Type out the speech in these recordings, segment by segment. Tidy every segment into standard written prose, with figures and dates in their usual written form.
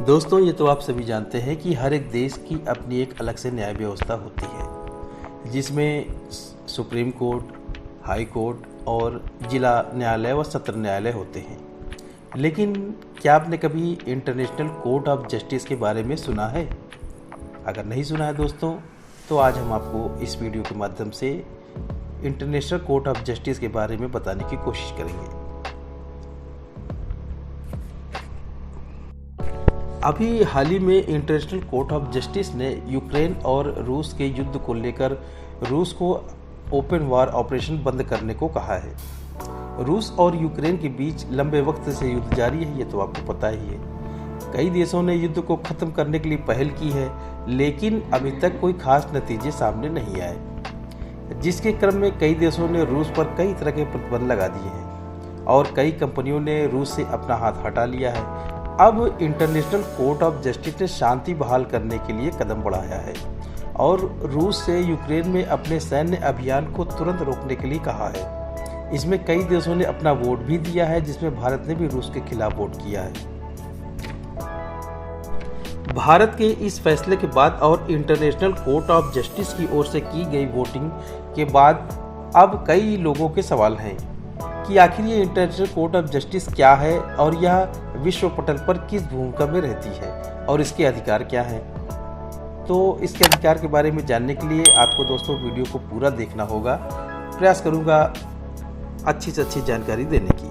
दोस्तों, ये तो आप सभी जानते हैं कि हर एक देश की अपनी एक अलग से न्याय व्यवस्था होती है, जिसमें सुप्रीम कोर्ट, हाई कोर्ट और जिला न्यायालय व सत्र न्यायालय होते हैं। लेकिन क्या आपने कभी इंटरनेशनल कोर्ट ऑफ जस्टिस के बारे में सुना है? अगर नहीं सुना है दोस्तों, तो आज हम आपको इस वीडियो के माध्यम से इंटरनेशनल कोर्ट ऑफ जस्टिस के बारे में बताने की कोशिश करेंगे। अभी हाल ही में इंटरनेशनल कोर्ट ऑफ जस्टिस ने यूक्रेन और रूस के युद्ध को लेकर रूस को ओपन वार ऑपरेशन बंद करने को कहा है। रूस और यूक्रेन के बीच लंबे वक्त से युद्ध जारी है, ये तो आपको पता ही है। कई देशों ने युद्ध को खत्म करने के लिए पहल की है, लेकिन अभी तक कोई खास नतीजे सामने नहीं आए, जिसके क्रम में कई देशों ने रूस पर कई तरह के प्रतिबंध लगा दिए हैं और कई कंपनियों ने रूस से अपना हाथ हटा लिया है। अब इंटरनेशनल कोर्ट ऑफ जस्टिस ने शांति बहाल करने के लिए कदम बढ़ाया है और रूस से यूक्रेन में अपने सैन्य अभियान को तुरंत रोकने के लिए कहा है। इसमें कई देशों ने अपना वोट भी दिया है, जिसमें भारत ने भी रूस के खिलाफ वोट किया है। भारत के इस फैसले के बाद और इंटरनेशनल कोर्ट ऑफ जस्टिस की ओर से की गई वोटिंग के बाद अब कई लोगों के सवाल हैं कि आखिर ये इंटरनेशनल कोर्ट ऑफ जस्टिस क्या है और यह विश्व पटल पर किस भूमिका में रहती है और इसके अधिकार क्या हैं। तो इसके अधिकार के बारे में जानने के लिए आपको दोस्तों वीडियो को पूरा देखना होगा। प्रयास करूंगा अच्छी से अच्छी जानकारी देने की।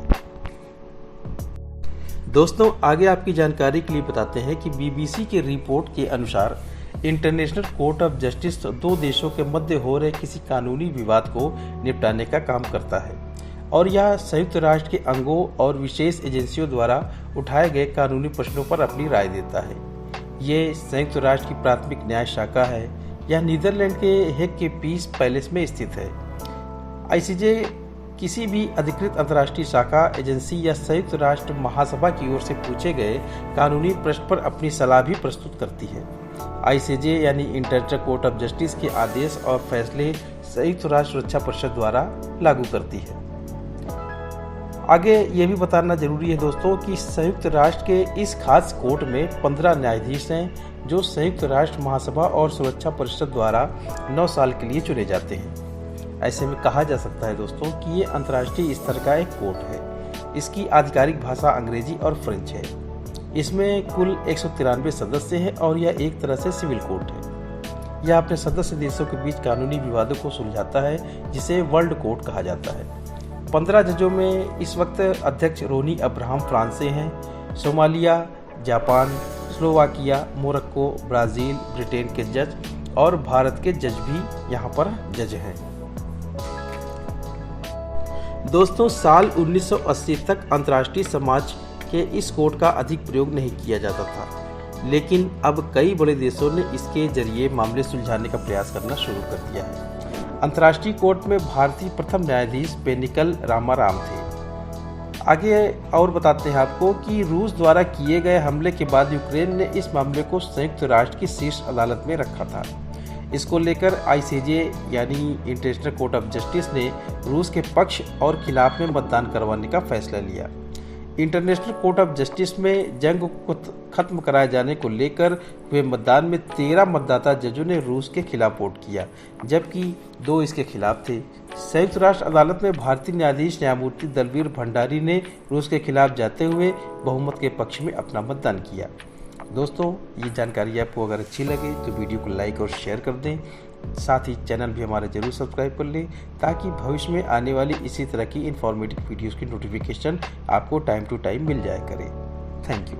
दोस्तों, आगे आपकी जानकारी के लिए बताते हैं कि बीबीसी के रिपोर्ट के अनुसार इंटरनेशनल कोर्ट ऑफ जस्टिस दो देशों के मध्य हो रहे किसी कानूनी विवाद को निपटाने का काम करता है और यह संयुक्त राष्ट्र के अंगों और विशेष एजेंसियों द्वारा उठाए गए कानूनी प्रश्नों पर अपनी राय देता है। ये संयुक्त राष्ट्र की प्राथमिक न्याय शाखा है। यह नीदरलैंड के हेग के पीस पैलेस में स्थित है। आईसीजे किसी भी अधिकृत अंतर्राष्ट्रीय शाखा, एजेंसी या संयुक्त राष्ट्र महासभा की ओर से पूछे गए कानूनी प्रश्न पर अपनी सलाह भी प्रस्तुत करती है। आईसीजे यानी इंटरनेशनल कोर्ट ऑफ जस्टिस के आदेश और फैसले संयुक्त राष्ट्र सुरक्षा परिषद द्वारा लागू करती है। आगे ये भी बताना जरूरी है दोस्तों कि संयुक्त राष्ट्र के इस खास कोर्ट में 15 न्यायाधीश हैं, जो संयुक्त राष्ट्र महासभा और सुरक्षा परिषद द्वारा 9 साल के लिए चुने जाते हैं। ऐसे में कहा जा सकता है दोस्तों कि ये अंतर्राष्ट्रीय स्तर का एक कोर्ट है। इसकी आधिकारिक भाषा अंग्रेजी और फ्रेंच है। इसमें कुल 193 सदस्य हैं और यह एक तरह से सिविल कोर्ट है। यह अपने सदस्य देशों के बीच कानूनी विवादों को सुलझाता है, जिसे वर्ल्ड कोर्ट कहा जाता है। 15 जजों में इस वक्त अध्यक्ष रोनी अब्राहम फ्रांस से हैं। Somalia, Japan, Slovakia, Morocco, Brazil, Britain के जज और भारत के जज भी यहाँ पर जज हैं। दोस्तों, साल 1980 तक अंतर्राष्ट्रीय समाज के इस कोर्ट का अधिक प्रयोग नहीं किया जाता था, लेकिन अब कई बड़े देशों ने इसके जरिए मामले सुलझाने का प्रयास करना शुरू कर दिया है। अंतर्राष्ट्रीय कोर्ट में भारतीय प्रथम न्यायाधीश पेनिकल रामाराम थे। आगे और बताते हैं आपको कि रूस द्वारा किए गए हमले के बाद यूक्रेन ने इस मामले को संयुक्त राष्ट्र की शीर्ष अदालत में रखा था। इसको लेकर आईसीजे यानी इंटरनेशनल कोर्ट ऑफ जस्टिस ने रूस के पक्ष और खिलाफ में मतदान करवाने का फैसला लिया। इंटरनेशनल कोर्ट ऑफ जस्टिस में जंग को खत्म कराए जाने को लेकर हुए मतदान में 13 मतदाता जजों ने रूस के खिलाफ वोट किया, जबकि 2 इसके खिलाफ थे। संयुक्त राष्ट्र अदालत में भारतीय न्यायाधीश न्यायमूर्ति दलवीर भंडारी ने रूस के खिलाफ जाते हुए बहुमत के पक्ष में अपना मतदान किया। दोस्तों, ये जानकारी आपको अगर अच्छी लगे तो वीडियो को लाइक और शेयर कर दें। साथ ही चैनल भी हमारा जरूर सब्सक्राइब कर लें, ताकि भविष्य में आने वाली इसी तरह की इन्फॉर्मेटिव वीडियोस की नोटिफिकेशन आपको टाइम टू टाइम मिल जाया करे। Thank you.